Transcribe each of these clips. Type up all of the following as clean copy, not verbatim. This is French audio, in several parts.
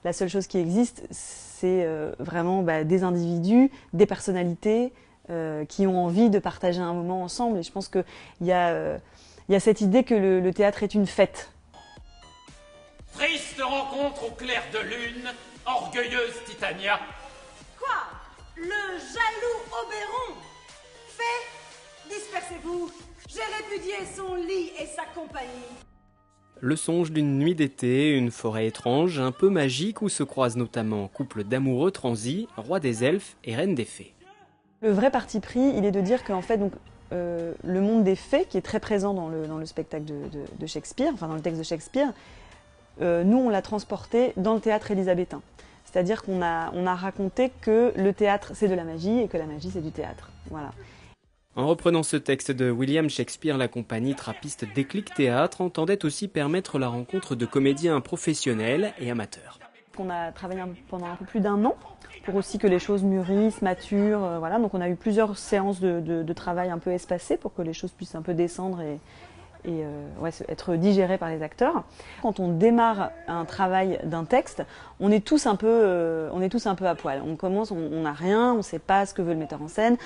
La seule chose qui existe, c'est vraiment des individus, des personnalités qui ont envie de partager un moment ensemble. Et je pense qu'il y a cette idée que le théâtre est une fête. Triste rencontre au clair de lune, orgueilleuse Titania. Quoi? Le jaloux Oberon? Fait? Dispersez-vous. J'ai répudié son lit et sa compagnie. Le songe d'une nuit d'été, une forêt étrange, un peu magique, où se croisent notamment couple d'amoureux transis, roi des elfes et reine des fées. Le vrai parti pris, il est de dire qu'en fait, le monde des fées, qui est très présent dans le spectacle de Shakespeare, enfin dans le texte de Shakespeare, nous on l'a transporté dans le théâtre élisabétain. C'est-à-dire qu'on a raconté que le théâtre c'est de la magie et que la magie c'est du théâtre. Voilà. En reprenant ce texte de William Shakespeare, la compagnie trappiste Déclic Théâtre entendait aussi permettre la rencontre de comédiens professionnels et amateurs. On a travaillé pendant un peu plus d'1 an pour aussi que les choses mûrissent, maturent. Voilà. Donc on a eu plusieurs séances de travail un peu espacées pour que les choses puissent un peu descendre et être digérées par les acteurs. Quand on démarre un travail d'un texte, on est tous un peu à poil. On commence, on n'a rien, on ne sait pas ce que veut le metteur en scène.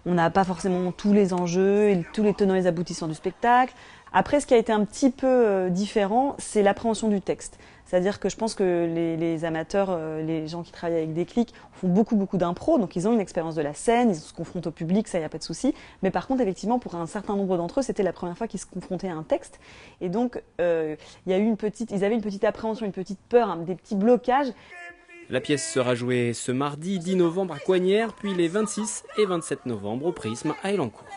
On n'a pas forcément tous les enjeux et tous les tenants et les aboutissants du spectacle. Après, ce qui a été un petit peu différent, c'est l'appréhension du texte. C'est-à-dire que je pense que les amateurs, les gens qui travaillent avec Déclic font beaucoup d'impro, donc ils ont une expérience de la scène, ils se confrontent au public, ça y a pas de souci. Mais par contre, effectivement, pour un certain nombre d'entre eux, c'était la première fois qu'ils se confrontaient à un texte. Et donc, ils avaient une petite appréhension, une petite peur, des petits blocages. La pièce sera jouée ce mardi 10 novembre à Coignères, puis les 26 et 27 novembre au Prisme à Elancourt.